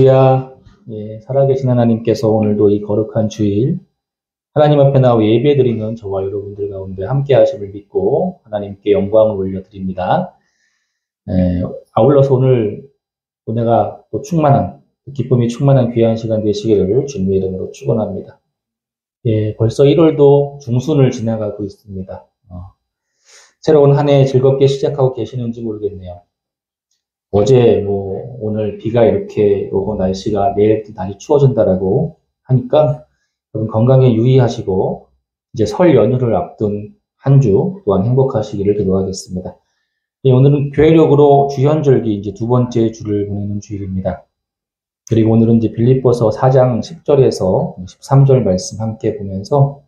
할렐루야. 예, 살아계신 하나님께서 오늘도 이 거룩한 주일 하나님 앞에 나와 예배드리는 저와 여러분들 가운데 함께 하심을 믿고 하나님께 영광을 올려드립니다. 아울러서 오늘 은혜가 또 충만한, 기쁨이 충만한 귀한 시간 되시기를 주님의 이름으로 축원합니다. 예, 벌써 1월도 중순을 지나가고 있습니다. 새로운 한 해 즐겁게 시작하고 계시는지 모르겠네요. 어제 오늘 비가 이렇게 오고 날씨가 내일부터 다시 추워진다라고 하니까 여러분 건강에 유의하시고 이제 설 연휴를 앞둔 한 주 또한 행복하시기를 기도하겠습니다. 오늘은 교회력으로 주현절기 이제 두 번째 주를 보내는 주일입니다. 그리고 오늘은 이제 빌립보서 4장 10절에서 13절 말씀 함께 보면서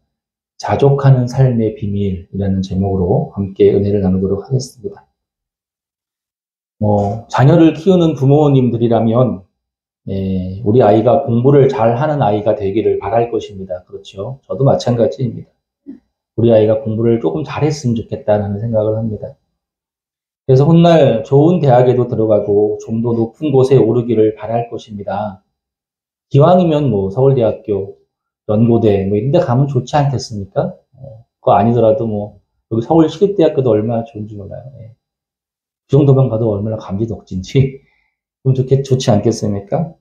자족하는 삶의 비밀이라는 제목으로 함께 은혜를 나누도록 하겠습니다. 자녀를 키우는 부모님들이라면, 우리 아이가 공부를 잘하는 아이가 되기를 바랄 것입니다. 그렇죠. 저도 마찬가지입니다. 우리 아이가 공부를 조금 잘했으면 좋겠다는 생각을 합니다. 그래서 훗날 좋은 대학에도 들어가고 좀 더 높은 곳에 오르기를 바랄 것입니다. 기왕이면 서울대학교, 연고대, 이런 데 가면 좋지 않겠습니까? 그거 아니더라도 여기 서울시립대학교도 얼마나 좋은지 몰라요. 그 정도만 가도 얼마나 감지덕진지 좀 좋지 않겠습니까?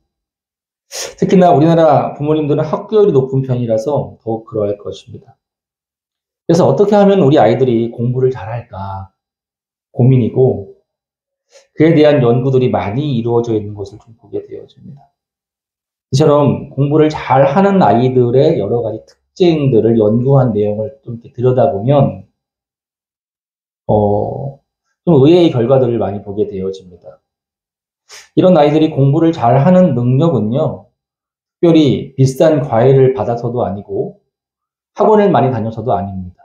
특히나 우리나라 부모님들은 학교열이 높은 편이라서 더욱 그러할 것입니다. 그래서 어떻게 하면 우리 아이들이 공부를 잘할까 고민이고 그에 대한 연구들이 많이 이루어져 있는 것을 좀 보게 되어집니다. 이처럼 공부를 잘하는 아이들의 여러 가지 특징들을 연구한 내용을 좀 이렇게 들여다보면 좀 의외의 결과들을 많이 보게 되어집니다. 이런 아이들이 공부를 잘하는 능력은요, 특별히 비싼 과외를 받아서도 아니고 학원을 많이 다녀서도 아닙니다.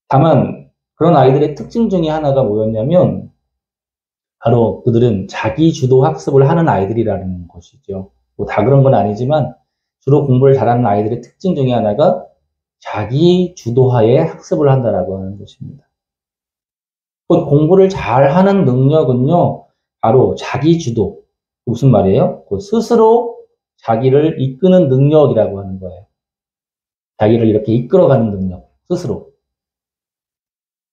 다만 그런 아이들의 특징 중에 하나가 뭐였냐면 바로 그들은 자기 주도 학습을 하는 아이들이라는 것이죠. 다 그런 건 아니지만 주로 공부를 잘하는 아이들의 특징 중에 하나가 자기 주도하에 학습을 한다라고 하는 것입니다. 공부를 잘하는 능력은요, 바로 자기 주도. 무슨 말이에요? 스스로 자기를 이끄는 능력이라고 하는 거예요. 자기를 이렇게 이끌어가는 능력, 스스로.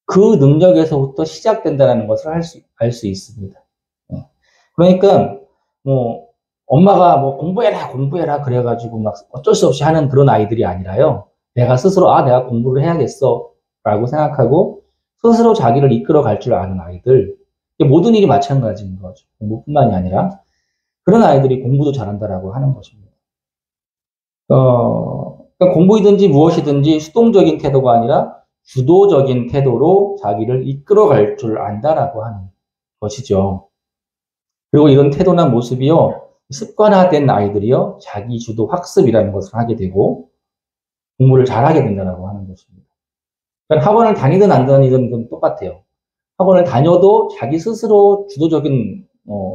그 능력에서부터 시작된다는 것을 알 수 있습니다. 그러니까, 엄마가 공부해라, 그래가지고 어쩔 수 없이 하는 그런 아이들이 아니라요. 내가 스스로, 내가 공부를 해야겠어, 라고 생각하고, 스스로 자기를 이끌어 갈 줄 아는 아이들, 모든 일이 마찬가지인 거죠. 공부뿐만이 아니라 그런 아이들이 공부도 잘한다라고 하는 것입니다. 그러니까 공부이든지 무엇이든지 수동적인 태도가 아니라 주도적인 태도로 자기를 이끌어 갈 줄 안다라고 하는 것이죠. 그리고 이런 태도나 모습이요, 습관화된 아이들이요, 자기 주도 학습이라는 것을 하게 되고 공부를 잘하게 된다라고 하는 것입니다. 그러니까 학원을 다니든 안 다니든 건 똑같아요. 학원을 다녀도 자기 스스로 주도적인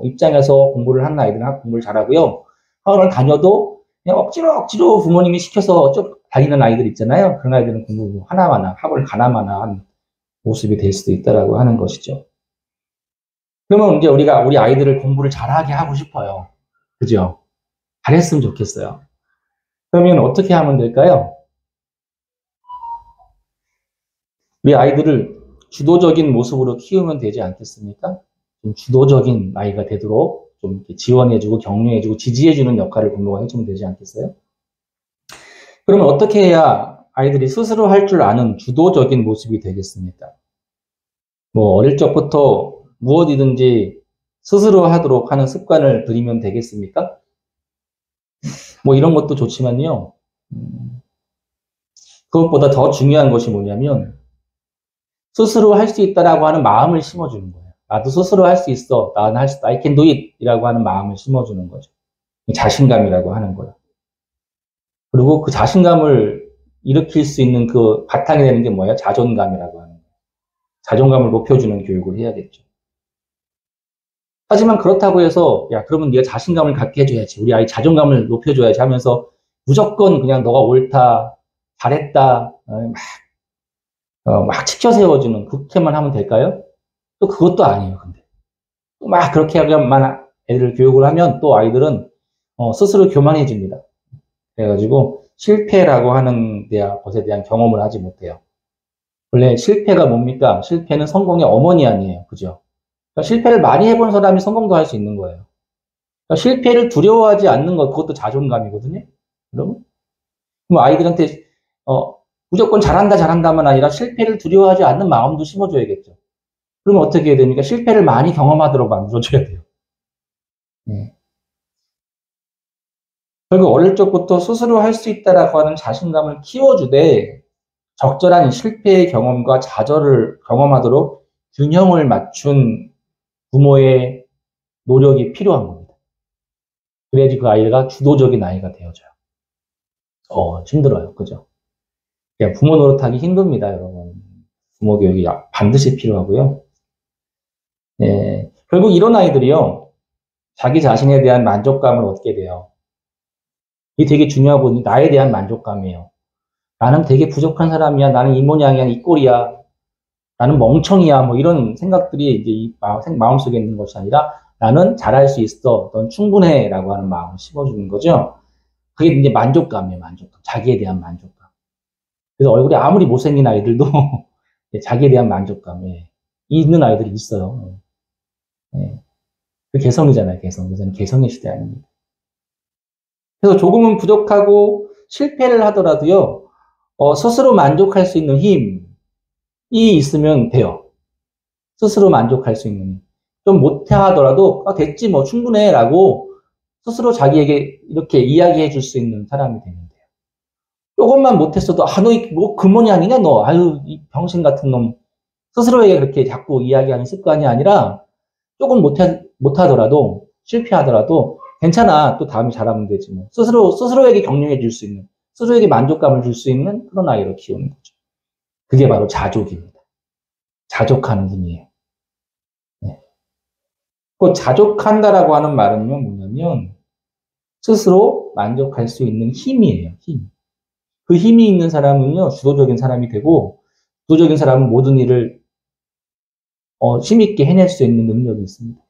입장에서 공부를 하는 아이들은 공부를 잘하고요. 학원을 다녀도 그냥 억지로 부모님이 시켜서 다니는 아이들 있잖아요. 그런 아이들은 공부 하나마나 학원을 가나마나 모습이 될 수도 있다라고 하는 것이죠. 그러면 이제 우리 아이들을 공부를 잘하게 하고 싶어요. 그죠? 잘했으면 좋겠어요. 그러면 어떻게 하면 될까요? 우리 아이들을 주도적인 모습으로 키우면 되지 않겠습니까? 좀 주도적인 아이가 되도록 좀 이렇게 지원해주고 격려해주고 지지해주는 역할을 부모가 해주면 되지 않겠어요? 그러면 어떻게 해야 아이들이 스스로 할 줄 아는 주도적인 모습이 되겠습니까? 어릴 적부터 무엇이든지 스스로 하도록 하는 습관을 들이면 되겠습니까? 이런 것도 좋지만요. 그것보다 더 중요한 것이 뭐냐면 스스로 할 수 있다라고 하는 마음을 심어주는 거예요. 나도 스스로 할 수 있어. 나는 할 수 있다. I can do it. 이라고 하는 마음을 심어주는 거죠. 자신감이라고 하는 거예요. 그리고 그 자신감을 일으킬 수 있는 그 바탕이 되는 게 뭐예요? 자존감이라고 하는 거예요. 자존감을 높여주는 교육을 해야겠죠. 하지만 그렇다고 해서 그러면 네가 자신감을 갖게 해줘야지. 우리 아이 자존감을 높여줘야지 하면서 무조건 그냥 너가 옳다, 잘했다, 막 치켜 세워주는 그렇게만 하면 될까요? 또 그것도 아니에요. 근데 막 그렇게 하기만 애들을 교육을 하면 또 아이들은 스스로 교만해집니다. 그래가지고 실패라고 하는 것에 대한 경험을 하지 못해요. 원래 실패가 뭡니까? 실패는 성공의 어머니 아니에요. 그죠? 그러니까 실패를 많이 해본 사람이 성공도 할 수 있는 거예요. 그러니까 실패를 두려워하지 않는 것, 그것도 자존감이거든요. 여러분? 그럼 아이들한테 무조건 잘한다만 아니라 실패를 두려워하지 않는 마음도 심어줘야겠죠. 그러면 어떻게 해야 됩니까? 실패를 많이 경험하도록 만들어줘야 돼요. 네. 결국 어릴 적부터 스스로 할 수 있다라고 하는 자신감을 키워주되 적절한 실패의 경험과 좌절을 경험하도록 균형을 맞춘 부모의 노력이 필요한 겁니다. 그래야지 그 아이가 주도적인 아이가 되어져요. 힘들어요. 그죠? 부모 노릇하기 힘듭니다, 여러분. 부모 교육이 반드시 필요하고요. 네, 결국 이런 아이들이요, 자기 자신에 대한 만족감을 얻게 돼요. 이게 되게 중요하거든요. 나에 대한 만족감이에요. 나는 되게 부족한 사람이야. 나는 이 모양이야. 이 꼴이야. 나는 멍청이야. 뭐 이런 생각들이 이제 이 마음속에 있는 것이 아니라 나는 잘할 수 있어. 넌 충분해. 라고 하는 마음을 심어주는 거죠. 그게 이제 만족감이에요. 만족감. 자기에 대한 만족감. 그래서 얼굴이 아무리 못생긴 아이들도 자기에 대한 만족감에 있는 아이들이 있어요. 네. 그 개성이잖아요. 개성. 그래서 개성의 시대 아닙니다. 그래서 조금은 부족하고 실패를 하더라도요, 스스로 만족할 수 있는 힘이 있으면 돼요. 스스로 만족할 수 있는 힘. 좀 못해 하더라도, 됐지, 뭐, 충분해, 라고 스스로 자기에게 이렇게 이야기해 줄 수 있는 사람이 되면 돼요. 조금만 못했어도, 너, 뭐, 그 모양이냐, 너. 아유, 이 병신 같은 놈. 스스로에게 그렇게 자꾸 이야기하는 습관이 아니라, 조금 못하더라도, 실패하더라도, 괜찮아. 또 다음에 잘하면 되지, 뭐. 스스로에게 격려해 줄 수 있는, 스스로에게 만족감을 줄 수 있는 그런 아이로 키우는 거죠. 그게 바로 자족입니다. 자족하는 힘이에요. 네. 그 자족한다라고 하는 말은요, 뭐냐면, 스스로 만족할 수 있는 힘이에요, 힘. 그 힘이 있는 사람은요, 주도적인 사람이 되고, 주도적인 사람은 모든 일을, 힘있게 해낼 수 있는 능력이 있습니다.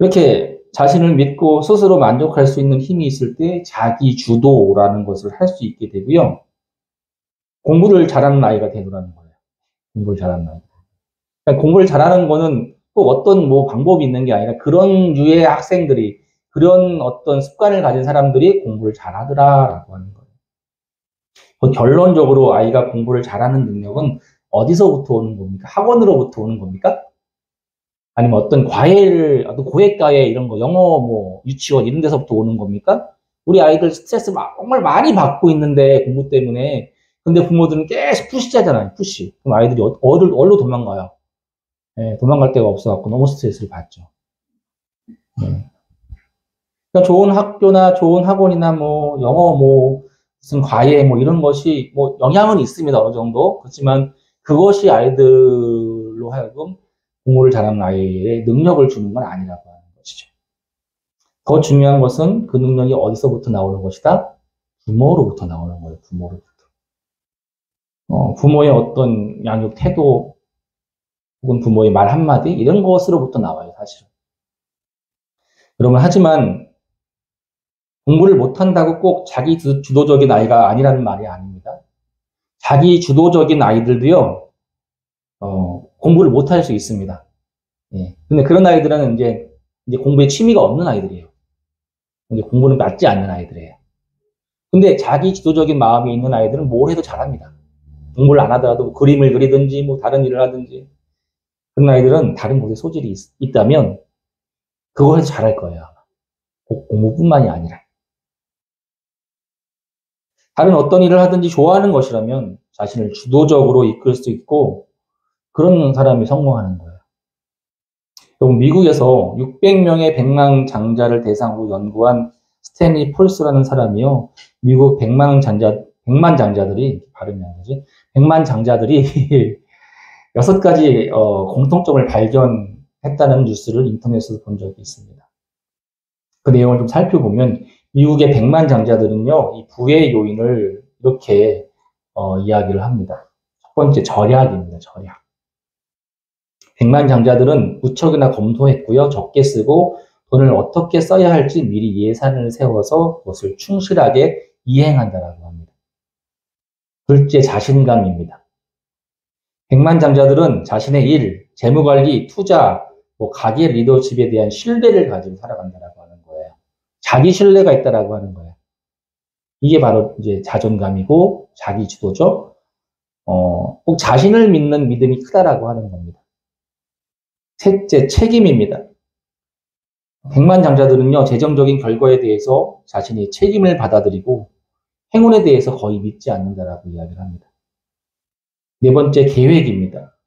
이렇게 자신을 믿고 스스로 만족할 수 있는 힘이 있을 때 자기 주도라는 것을 할 수 있게 되고요. 공부를 잘하는 아이가 되더라는 거예요. 공부를 잘하는 아이. 그러니까 공부를 잘하는 거는 꼭 어떤 뭐 방법이 있는 게 아니라 그런 유의 학생들이 그런 어떤 습관을 가진 사람들이 공부를 잘하더라라고 하는 거예요. 결론적으로 아이가 공부를 잘하는 능력은 어디서부터 오는 겁니까? 학원으로부터 오는 겁니까? 아니면 어떤 어떤 고액과외 이런 거, 영어 뭐 유치원 이런 데서부터 오는 겁니까? 우리 아이들 스트레스 정말 많이 받고 있는데 공부 때문에. 근데 부모들은 계속 푸시하잖아요. 푸시. 그럼 아이들이 어디로 도망가요? 네, 도망갈 데가 없어갖고 너무 스트레스를 받죠. 네. 그러니까 좋은 학교나 좋은 학원이나 뭐 영어 뭐 무슨 과외 뭐 이런 것이 뭐 영향은 있습니다. 어느 정도. 그렇지만 그것이 아이들로 하여금 공부를 잘하는 아이의 능력을 주는 건 아니라고 하는 것이죠. 더 중요한 것은 그 능력이 어디서부터 나오는 것이다? 부모로부터 나오는 거예요. 부모로부터. 부모의 어떤 양육 태도 혹은 부모의 말 한마디 이런 것으로부터 나와요. 사실은. 여러분 하지만 공부를 못한다고 꼭 자기 주도적인 아이가 아니라는 말이 아닙니다. 자기 주도적인 아이들도요. 공부를 못할 수 있습니다. 예. 근데 그런 아이들은 이제 공부에 취미가 없는 아이들이에요. 이제 공부는 맞지 않는 아이들이에요. 근데 자기 주도적인 마음이 있는 아이들은 뭘 해도 잘합니다. 공부를 안 하더라도 그림을 그리든지 뭐 다른 일을 하든지 그런 아이들은 다른 곳에 소질이 있다면 그걸 해서 잘할 거예요. 공부뿐만이 아니라. 다른 어떤 일을 하든지 좋아하는 것이라면 자신을 주도적으로 이끌 수 있고 그런 사람이 성공하는 거예요. 그럼 미국에서 600명의 백망장자를 대상으로 연구한 스탠리 폴스라는 사람이요. 미국 백만장자들이 발음이 안 되지? 백만장자들이 6가지 공통점을 발견했다는 뉴스를 인터넷에서 본 적이 있습니다. 그 내용을 좀 살펴보면 미국의 백만장자들은요. 이 부의 요인을 이렇게 이야기를 합니다. 첫 번째 절약입니다. 절약. 백만장자들은 무척이나 검소했고요. 적게 쓰고 돈을 어떻게 써야 할지 미리 예산을 세워서 그것을 충실하게 이행한다라고 합니다. 둘째, 자신감입니다. 백만장자들은 자신의 일, 재무관리, 투자, 가계 리더십에 대한 신뢰를 가지고 살아간다라고 하는 거예요. 자기 신뢰가 있다라고 하는 거예요. 이게 바로 이제 자존감이고 자기 주도죠. 꼭 자신을 믿는 믿음이 크다라고 하는 겁니다. 셋째, 책임입니다. 백만장자들은요, 재정적인 결과에 대해서 자신이 책임을 받아들이고 행운에 대해서 거의 믿지 않는다라고 이야기를 합니다. 네 번째, 계획입니다.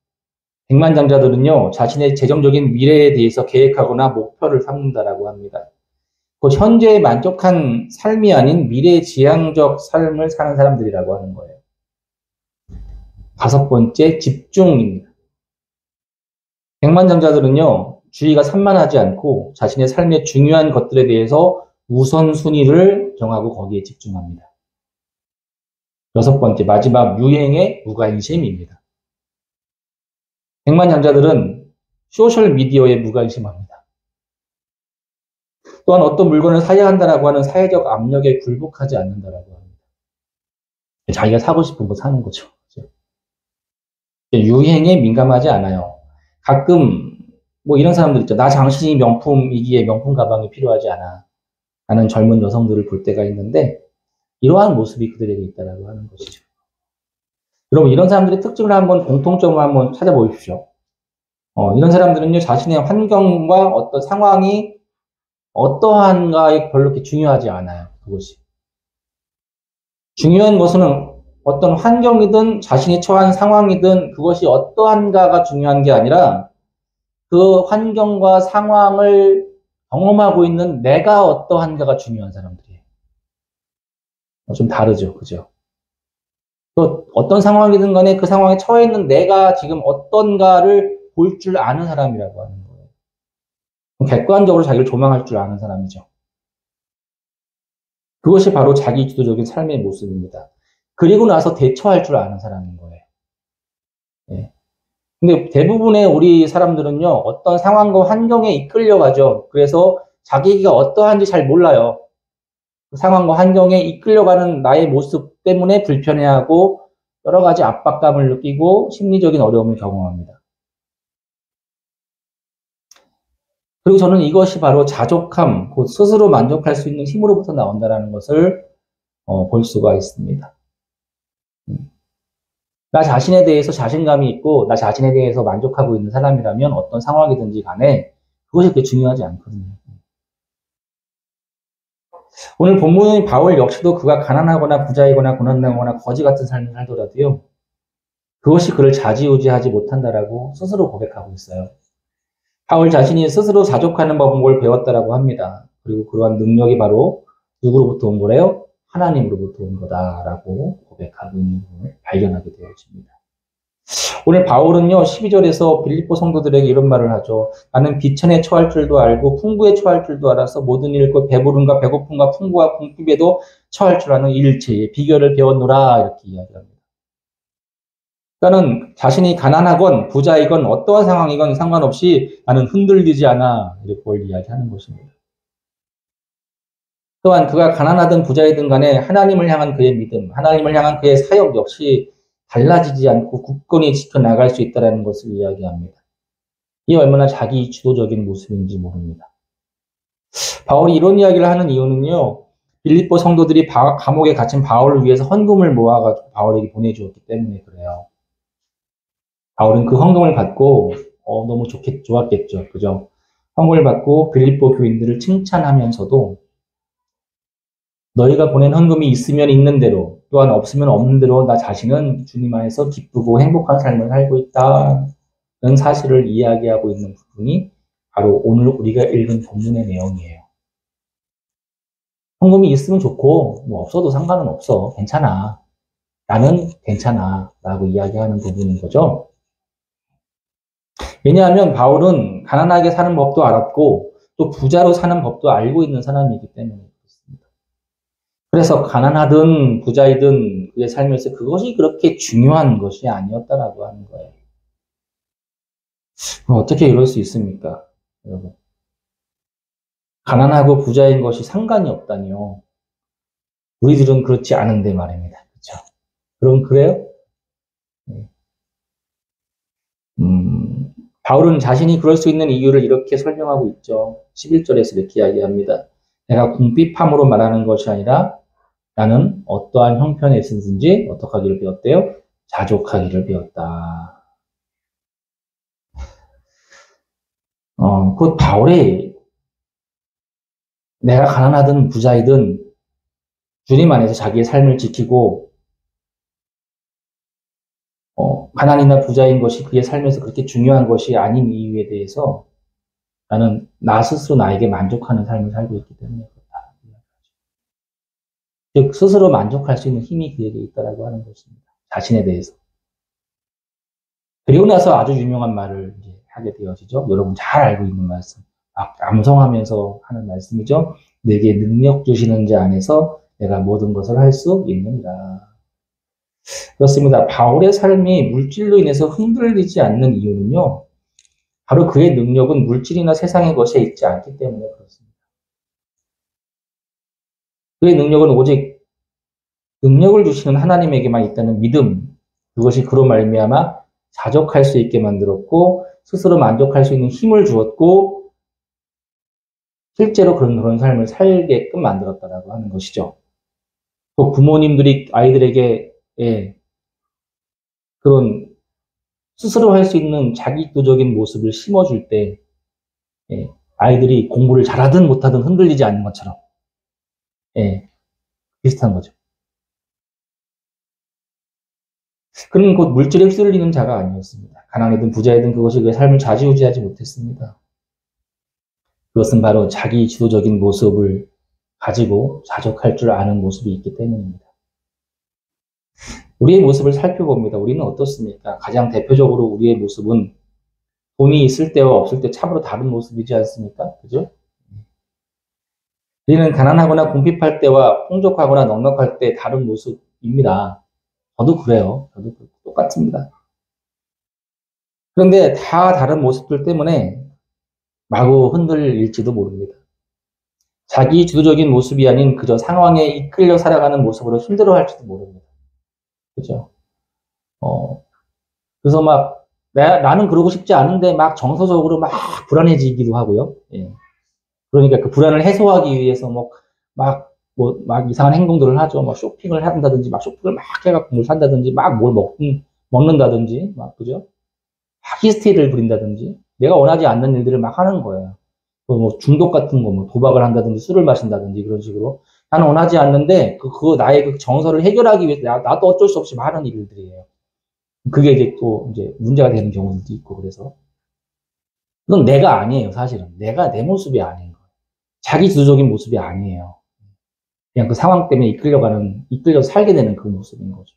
백만장자들은요, 자신의 재정적인 미래에 대해서 계획하거나 목표를 삼는다라고 합니다. 곧 현재에 만족한 삶이 아닌 미래지향적 삶을 사는 사람들이라고 하는 거예요. 다섯 번째, 집중입니다. 백만장자들은요, 주의가 산만하지 않고 자신의 삶의 중요한 것들에 대해서 우선순위를 정하고 거기에 집중합니다. 여섯 번째, 마지막 유행의 무관심입니다. 백만장자들은 소셜미디어에 무관심합니다. 또한 어떤 물건을 사야 한다라고 하는 사회적 압력에 굴복하지 않는다라고 합니다. 자기가 사고 싶은 거 사는 거죠. 유행에 민감하지 않아요. 가끔 이런 사람들 있죠. 나 당신이 명품이기에 명품 가방이 필요하지 않아 하는 젊은 여성들을 볼 때가 있는데 이러한 모습이 그들에게 있다라고 하는 것이죠. 여러분, 이런 사람들의 특징을 한번 공통점을 한번 찾아보십시오. 이런 사람들은요, 자신의 환경과 어떤 상황이 어떠한가에 별로 그렇게 중요하지 않아요. 그것이. 중요한 것은 어떤 환경이든 자신이 처한 상황이든 그것이 어떠한가가 중요한 게 아니라 그 환경과 상황을 경험하고 있는 내가 어떠한가가 중요한 사람들이에요. 좀 다르죠. 그죠? 또 어떤 상황이든 간에 그 상황에 처해 있는 내가 지금 어떤가를 볼 줄 아는 사람이라고 하는 거예요. 객관적으로 자기를 조망할 줄 아는 사람이죠. 그것이 바로 자기 주도적인 삶의 모습입니다. 그리고 나서 대처할 줄 아는 사람인 거예요. 예. 근데 대부분의 우리 사람들은요, 어떤 상황과 환경에 이끌려가죠. 그래서 자기가 어떠한지 잘 몰라요. 그 상황과 환경에 이끌려가는 나의 모습 때문에 불편해하고 여러 가지 압박감을 느끼고 심리적인 어려움을 경험합니다. 그리고 저는 이것이 바로 자족함, 곧 스스로 만족할 수 있는 힘으로부터 나온다는 것을 볼 수가 있습니다. 나 자신에 대해서 자신감이 있고 나 자신에 대해서 만족하고 있는 사람이라면 어떤 상황이든지 간에 그것이 그렇게 중요하지 않거든요. 오늘 본문의 바울 역시도 그가 가난하거나 부자이거나 고난당하거나 거지 같은 삶을 살더라도요. 그것이 그를 좌지우지하지 못한다라고 스스로 고백하고 있어요. 바울 자신이 스스로 자족하는 법을 배웠다라고 합니다. 그리고 그러한 능력이 바로 누구로부터 온 거래요? 하나님으로부터 온 거다라고 고백하고 있는 부분을 발견하게 되어집니다. 오늘 바울은요, 12절에서 빌립보 성도들에게 이런 말을 하죠. 나는 비천에 처할 줄도 알고 풍부에 처할 줄도 알아서 모든 일, 곧 배부름과 배고픔과 풍부와 궁핍에도 처할 줄 아는 일체의 비결을 배웠노라 이렇게 이야기합니다. 그러니까는 자신이 가난하건 부자이건 어떠한 상황이건 상관없이 나는 흔들리지 않아 이렇게 이야기하는 것입니다. 또한 그가 가난하든 부자이든 간에 하나님을 향한 그의 믿음, 하나님을 향한 그의 사역 역시 달라지지 않고 굳건히 지켜나갈 수 있다는 것을 이야기합니다. 이게 얼마나 자기 주도적인 모습인지 모릅니다. 바울이 이런 이야기를 하는 이유는요. 빌립보 성도들이 감옥에 갇힌 바울을 위해서 헌금을 모아가지고 바울에게 보내주었기 때문에 그래요. 바울은 그 헌금을 받고 너무 좋았겠죠. 그죠? 헌금을 받고 빌립보 교인들을 칭찬하면서도 너희가 보낸 헌금이 있으면 있는 대로 또한 없으면 없는 대로 나 자신은 주님 안에서 기쁘고 행복한 삶을 살고 있다는 사실을 이야기하고 있는 부분이 바로 오늘 우리가 읽은 본문의 내용이에요. 헌금이 있으면 좋고 없어도 상관은 없어. 괜찮아. 나는 괜찮아. 라고 이야기하는 부분인 거죠. 왜냐하면 바울은 가난하게 사는 법도 알았고 또 부자로 사는 법도 알고 있는 사람이기 때문에 그렇습니다. 그래서 가난하든 부자이든 그의 삶에서 그것이 그렇게 중요한 것이 아니었다라고 하는 거예요. 어떻게 이럴 수 있습니까? 여러분. 가난하고 부자인 것이 상관이 없다니요. 우리들은 그렇지 않은데 말입니다. 그렇죠? 그럼 그래요? 네. 바울은 자신이 그럴 수 있는 이유를 이렇게 설명하고 있죠. 11절에서 이렇게 이야기합니다. 내가 궁핍함으로 말하는 것이 아니라 나는 어떠한 형편에 있든지 어떻게 하기를 배웠대요? 자족하기를 배웠다. 그 바울이 내가 가난하든 부자이든 주님 안에서 자기의 삶을 지키고 가난이나 부자인 것이 그의 삶에서 그렇게 중요한 것이 아닌 이유에 대해서 나는 나 스스로 나에게 만족하는 삶을 살고 있기 때문에 그렇다. 즉 스스로 만족할 수 있는 힘이 그에게 있다라고 하는 것입니다. 자신에 대해서. 그리고 나서 아주 유명한 말을 이제 하게 되어지죠. 여러분 잘 알고 있는 말씀. 암송하면서 하는 말씀이죠. 내게 능력 주시는 자 안에서 내가 모든 것을 할 수 있느니라. 그렇습니다. 바울의 삶이 물질로 인해서 흔들리지 않는 이유는요. 바로 그의 능력은 물질이나 세상의 것에 있지 않기 때문에 그렇습니다. 그의 능력은 오직 능력을 주시는 하나님에게만 있다는 믿음, 그것이 그로 말미암아 자족할 수 있게 만들었고 스스로 만족할 수 있는 힘을 주었고 실제로 그런 삶을 살게끔 만들었다라고 하는 것이죠. 또 부모님들이 아이들에게 그런 스스로 할 수 있는 자기주도적인 모습을 심어줄 때 아이들이 공부를 잘하든 못하든 흔들리지 않는 것처럼 비슷한 거죠. 그는 곧 물질에 휩쓸리는 자가 아니었습니다. 가난이든 부자이든 그것이 그의 삶을 좌지우지하지 못했습니다. 그것은 바로 자기 주도적인 모습을 가지고 자족할 줄 아는 모습이 있기 때문입니다. 우리의 모습을 살펴봅니다. 우리는 어떻습니까? 가장 대표적으로 우리의 모습은 돈이 있을 때와 없을 때 참으로 다른 모습이지 않습니까? 그죠? 우리는 가난하거나 궁핍할 때와 풍족하거나 넉넉할 때 다른 모습입니다. 저도 그래요. 저도 똑같습니다. 그런데 다 다른 모습들 때문에 마구 흔들릴지도 모릅니다. 자기 주도적인 모습이 아닌 그저 상황에 이끌려 살아가는 모습으로 힘들어할지도 모릅니다. 그죠? 그래서 나는 그러고 싶지 않은데 막 정서적으로 막 불안해지기도 하고요. 예. 그러니까 그 불안을 해소하기 위해서 막 이상한 행동들을 하죠. 막 쇼핑을 한다든지, 막 쇼핑을 막 해갖고 뭘 산다든지, 막 뭘 먹는다든지, 그죠? 막 히스테리를 부린다든지, 내가 원하지 않는 일들을 막 하는 거예요. 중독 같은 거, 도박을 한다든지, 술을 마신다든지, 그런 식으로. 나는 원하지 않는데, 나의 그 정서를 해결하기 위해서 나도 어쩔 수 없이 하는 일들이에요. 그게 이제 또 이제 문제가 되는 경우들도 있고, 그래서. 그건 내가 아니에요, 사실은. 내가 내 모습이 아닌 거예요. 자기 주도적인 모습이 아니에요. 그냥 그 상황 때문에 이끌려서 살게 되는 그 모습인 거죠.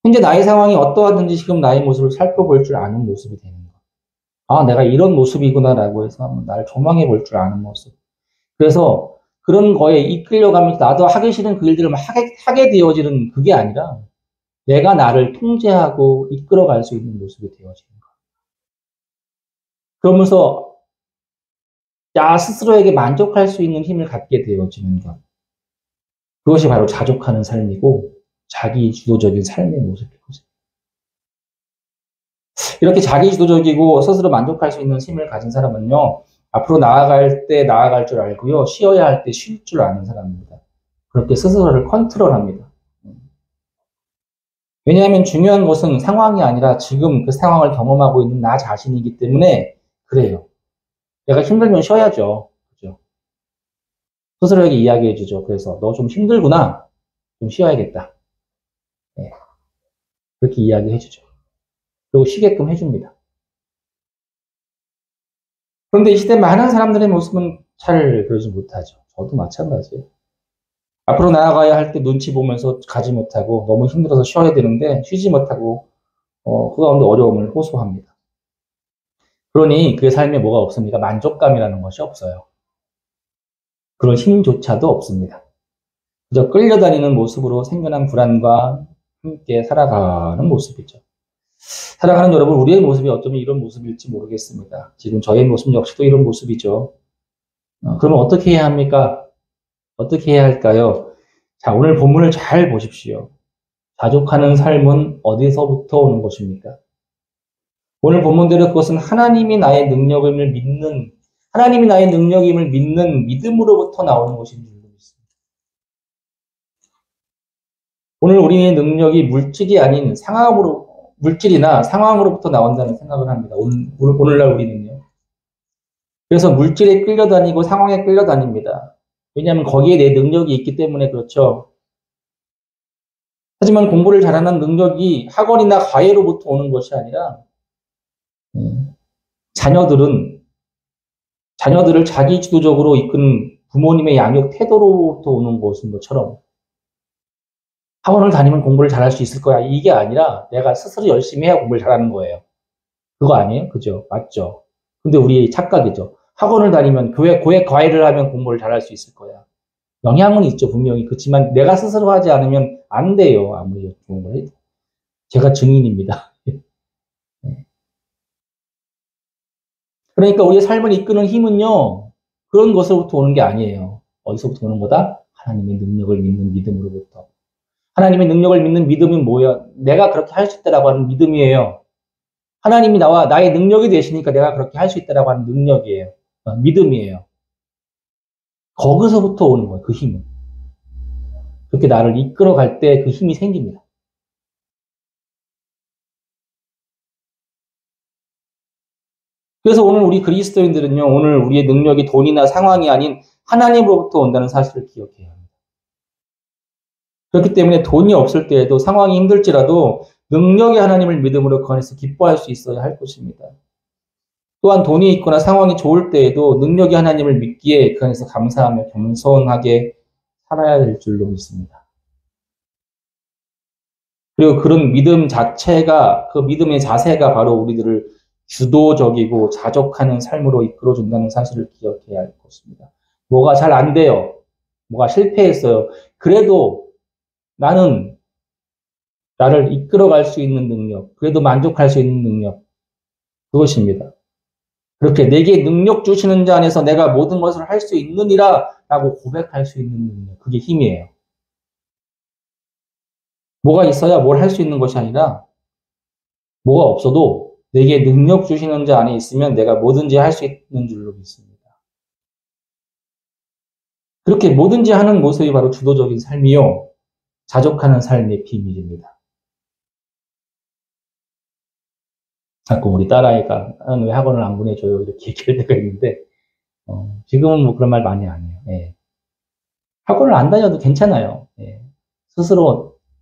현재 나의 상황이 어떠하든지 지금 나의 모습을 살펴볼 줄 아는 모습이 되는 거예요. 아, 내가 이런 모습이구나라고 해서 한번 나를 조망해 볼 줄 아는 모습. 그래서 그런 거에 이끌려가면서 나도 하기 싫은 그 일들을 하게 되어지는 그게 아니라 내가 나를 통제하고 이끌어갈 수 있는 모습이 되어지는 거예요. 그러면서 나 스스로에게 만족할 수 있는 힘을 갖게 되어지는 것. 그것이 바로 자족하는 삶이고 자기 주도적인 삶의 모습이거든요. 이렇게 자기 주도적이고 스스로 만족할 수 있는 힘을 가진 사람은요. 앞으로 나아갈 때 나아갈 줄 알고요. 쉬어야 할 때 쉴 줄 아는 사람입니다. 그렇게 스스로를 컨트롤합니다. 왜냐하면 중요한 것은 상황이 아니라 지금 그 상황을 경험하고 있는 나 자신이기 때문에 그래요. 내가 힘들면 쉬어야죠. 그죠? 스스로에게 이야기해주죠. 그래서 너 좀 힘들구나. 좀 쉬어야겠다. 네. 그렇게 이야기해주죠. 그리고 쉬게끔 해줍니다. 그런데 이 시대 많은 사람들의 모습은 잘 그러지 못하죠. 저도 마찬가지예요. 앞으로 나아가야 할 때 눈치 보면서 가지 못하고 너무 힘들어서 쉬어야 되는데 쉬지 못하고 그 가운데 어려움을 호소합니다. 그러니 그의 삶에 뭐가 없습니까? 만족감이라는 것이 없어요. 그런 힘조차도 없습니다. 그저 끌려다니는 모습으로 생겨난 불안과 함께 살아가는 모습이죠. 사랑하는 여러분, 우리의 모습이 어쩌면 이런 모습일지 모르겠습니다. 지금 저의 모습 역시도 이런 모습이죠. 그러면 어떻게 해야 합니까? 어떻게 해야 할까요? 자, 오늘 본문을 잘 보십시오. 자족하는 삶은 어디서부터 오는 것입니까? 오늘 본문대로 그것은 하나님이 나의 능력임을 믿는, 하나님이 나의 능력임을 믿는 믿음으로부터 나오는 것인 줄 믿습니다. 오늘 우리의 능력이 물질이 아닌 물질이나 상황으로부터 나온다는 생각을 합니다. 오늘날 우리는요. 그래서 물질에 끌려다니고 상황에 끌려다닙니다. 왜냐하면 거기에 내 능력이 있기 때문에 그렇죠. 하지만 공부를 잘하는 능력이 학원이나 과외로부터 오는 것이 아니라 자녀들을 자기 주도적으로 이끄는 부모님의 양육 태도로부터 오는 것인 것처럼 학원을 다니면 공부를 잘할 수 있을 거야. 이게 아니라 내가 스스로 열심히 해야 공부를 잘하는 거예요. 그거 아니에요? 그죠? 맞죠? 근데 우리 착각이죠. 학원을 다니면 교회 과외를 하면 공부를 잘할 수 있을 거야. 영향은 있죠, 분명히. 그렇지만 내가 스스로 하지 않으면 안 돼요. 아무리 좋은 걸 해도. 제가 증인입니다. 그러니까 우리의 삶을 이끄는 힘은요, 그런 것으로부터 오는 게 아니에요. 어디서부터 오는 거다? 하나님의 능력을 믿는 믿음으로부터. 하나님의 능력을 믿는 믿음은 뭐야? 내가 그렇게 할 수 있다라고 하는 믿음이에요. 하나님이 나의 능력이 되시니까 내가 그렇게 할 수 있다라고 하는 능력이에요. 믿음이에요. 거기서부터 오는 거예요, 그 힘은. 그렇게 나를 이끌어갈 때 그 힘이 생깁니다. 그래서 오늘 우리 그리스도인들은요, 오늘 우리의 능력이 돈이나 상황이 아닌 하나님으로부터 온다는 사실을 기억해야 합니다. 그렇기 때문에 돈이 없을 때에도 상황이 힘들지라도 능력의 하나님을 믿음으로 그 안에서 기뻐할 수 있어야 할 것입니다. 또한 돈이 있거나 상황이 좋을 때에도 능력의 하나님을 믿기에 그 안에서 감사하며 겸손하게 살아야 될 줄로 믿습니다. 그리고 그런 믿음 자체가, 그 믿음의 자세가 바로 우리들을 주도적이고 자족하는 삶으로 이끌어준다는 사실을 기억해야 할 것입니다. 뭐가 잘 안 돼요. 뭐가 실패했어요. 그래도 나는 나를 이끌어갈 수 있는 능력, 그래도 만족할 수 있는 능력, 그것입니다. 그렇게 내게 능력 주시는 자 안에서 내가 모든 것을 할 수 있느니라 라고 고백할 수 있는 능력, 그게 힘이에요. 뭐가 있어야 뭘 할 수 있는 것이 아니라 뭐가 없어도 내게 능력 주시는 자 안에 있으면 내가 뭐든지 할 수 있는 줄로 믿습니다. 그렇게 뭐든지 하는 모습이 바로 주도적인 삶이요. 자족하는 삶의 비밀입니다. 자꾸 우리 딸아이가 나는 왜 학원을 안 보내줘요? 이렇게 얘기할 때가 있는데 지금은 뭐 그런 말 많이 안 해요. 예. 학원을 안 다녀도 괜찮아요. 예.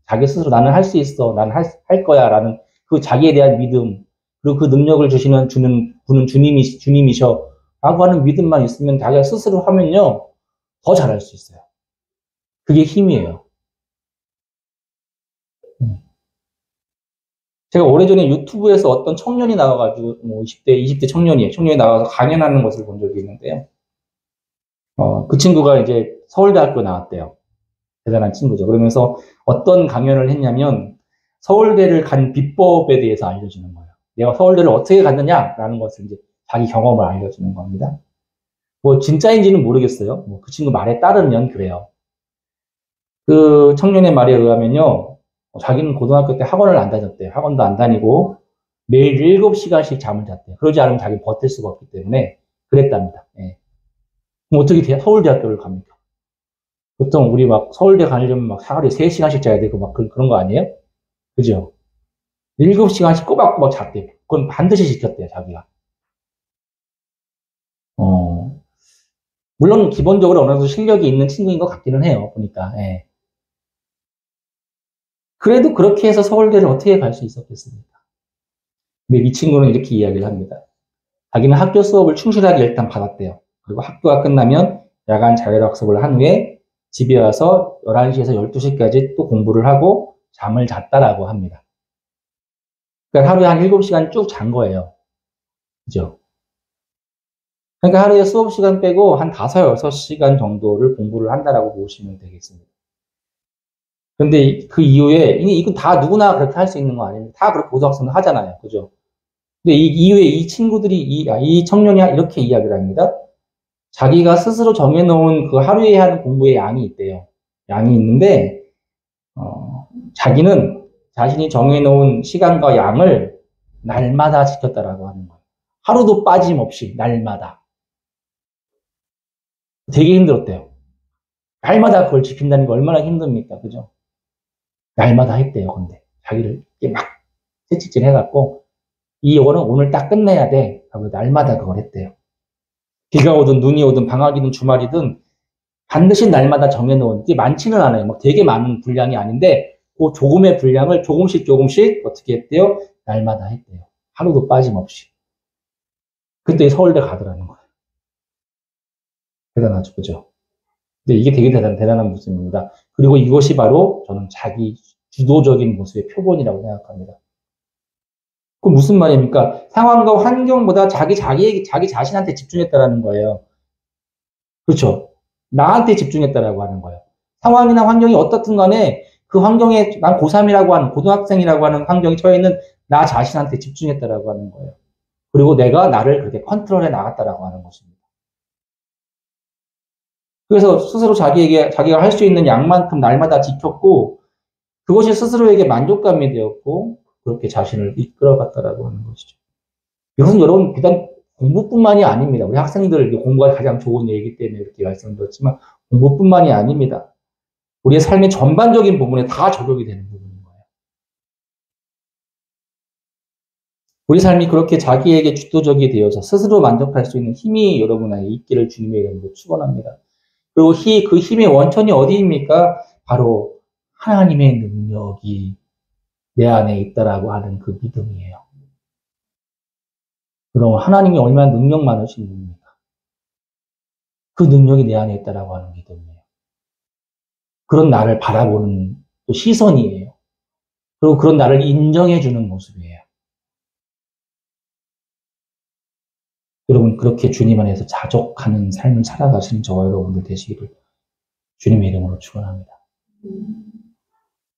자기 스스로 나는 할 수 있어. 나는 할 거야. 라는 그 자기에 대한 믿음, 그리고 그 능력을 주는 분은 주님이셔. 라고 하는 믿음만 있으면 자기가 스스로 하면요. 더 잘할 수 있어요. 그게 힘이에요. 제가 오래전에 유튜브에서 어떤 청년이 나와가지고, 20대 청년이 나와서 강연하는 것을 본 적이 있는데요. 그 친구가 이제 서울대학교 나왔대요. 대단한 친구죠. 그러면서 어떤 강연을 했냐면, 서울대를 간 비법에 대해서 알려주는 거예요. 내가 서울대를 어떻게 갔느냐라는 것을 이제 자기 경험을 알려주는 겁니다. 뭐, 진짜인지는 모르겠어요. 그 친구 말에 따르면 그래요. 그 청년의 말에 의하면요, 자기는 고등학교 때 학원을 안 다녔대요. 학원도 안 다니고 매일 7시간씩 잠을 잤대요. 그러지 않으면 자기는 버틸 수가 없기 때문에 그랬답니다. 예. 그럼 어떻게 서울대학교를 갑니까? 보통 우리 막 서울대 가려면 막 하루에 3시간씩 자야 되고 막 그런 거 아니에요? 그죠? 7시간씩 꼬박꼬박 잤대요. 그건 반드시 지켰대요, 자기가. 물론 기본적으로 어느 정도 실력이 있는 친구인 것 같기는 해요, 보니까. 예. 그래도 그렇게 해서 서울대를 어떻게 갈 수 있었겠습니까? 근데 이 친구는 이렇게 이야기를 합니다. 자기는 학교 수업을 충실하게 일단 받았대요. 그리고 학교가 끝나면 야간 자율학습을 한 후에 집에 와서 11시에서 12시까지 또 공부를 하고 잠을 잤다라고 합니다. 그러니까 하루에 한 7시간 쭉 잔 거예요. 그죠? 그러니까 하루에 수업 시간 빼고 한 5, 6시간 정도를 공부를 한다라고 보시면 되겠습니다. 근데 그 이후에, 이건 다 누구나 그렇게 할 수 있는 거 아닙니까? 다 그렇게 고등학생은 하잖아요. 그죠? 근데 이 이후에 이 친구들이, 이 청년이 이렇게 이야기를 합니다. 자기가 스스로 정해놓은 그 하루에 하는 공부의 양이 있대요. 양이 있는데, 자기는 자신이 정해놓은 시간과 양을 날마다 지켰다라고 하는 거예요. 하루도 빠짐없이, 날마다. 되게 힘들었대요. 날마다 그걸 지킨다는 게 얼마나 힘듭니까? 그죠? 날마다 했대요, 근데. 자기를 이렇게 막 채찍질 해갖고, 이거는 오늘 딱 끝내야 돼. 하고 날마다 그걸 했대요. 비가 오든 눈이 오든 방학이든 주말이든 반드시 날마다 정해놓은, 게 많지는 않아요. 막 되게 많은 분량이 아닌데, 그 조금의 분량을 조금씩 어떻게 했대요? 날마다 했대요. 하루도 빠짐없이. 그때 서울대 가더라는 거예요. 대단하죠, 그죠? 근데 이게 되게 대단한 모습입니다. 그리고 이것이 바로 저는 자기 주도적인 모습의 표본이라고 생각합니다. 그 무슨 말입니까? 상황과 환경보다 자기 자신한테 집중했다라는 거예요. 그렇죠? 나한테 집중했다라고 하는 거예요. 상황이나 환경이 어떻든 간에 그 환경에 난 고3이라고 하는 고등학생이라고 하는 환경에 처해 있는 나 자신한테 집중했다라고 하는 거예요. 그리고 내가 나를 그렇게 컨트롤해 나갔다라고 하는 것입니다. 그래서 스스로 자기가 할 수 있는 양만큼 날마다 지켰고 그것이 스스로에게 만족감이 되었고 그렇게 자신을 이끌어갔다라고 하는 것이죠. 이것은 여러분 비단 공부뿐만이 아닙니다. 우리 학생들 공부가 가장 좋은 얘기이기 때문에 이렇게 말씀드렸지만 공부뿐만이 아닙니다. 우리의 삶의 전반적인 부분에 다 적용이 되는 부분인 거예요. 우리 삶이 그렇게 자기에게 주도적이 되어서 스스로 만족할 수 있는 힘이 여러분에게 있기를 주님의 이름으로 축원합니다. 그리고 그 힘의 원천이 어디입니까? 바로 하나님의 능력이 내 안에 있다라고 하는 그 믿음이에요. 그럼 하나님이 얼마나 능력 많으신 분입니까? 그 능력이 내 안에 있다라고 하는 믿음이에요. 그런 나를 바라보는 또 시선이에요. 그리고 그런 나를 인정해주는 모습이에요. 여러분 그렇게 주님 안에서 자족하는 삶을 살아가시는 저와 여러분들 되시기를 주님의 이름으로 축원합니다.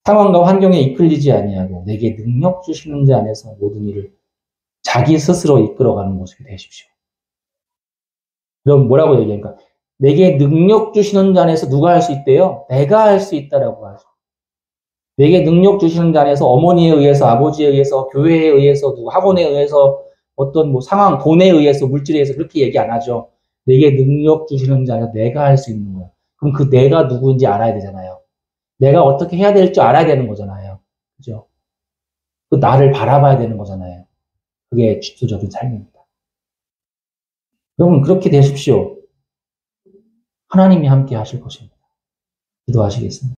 상황과 환경에 이끌리지 아니하고 내게 능력 주시는 자 안에서 모든 일을 자기 스스로 이끌어가는 모습이 되십시오. 그럼 뭐라고 얘기합니까? 내게 능력 주시는 자 안에서 누가 할 수 있대요? 내가 할 수 있다라고 하죠. 내게 능력 주시는 자 안에서 어머니에 의해서, 아버지에 의해서, 교회에 의해서, 학원에 의해서, 어떤 뭐 상황, 돈에 의해서, 물질에 의해서 그렇게 얘기 안 하죠. 내게 능력 주시는 자 안에서 내가 할 수 있는 거야. 그럼 그 내가 누구인지 알아야 되잖아요. 내가 어떻게 해야 될지 알아야 되는 거잖아요. 그죠? 그 나를 바라봐야 되는 거잖아요. 그게 주도적인 삶입니다. 여러분, 그렇게 되십시오. 하나님이 함께 하실 것입니다. 기도하시겠습니다.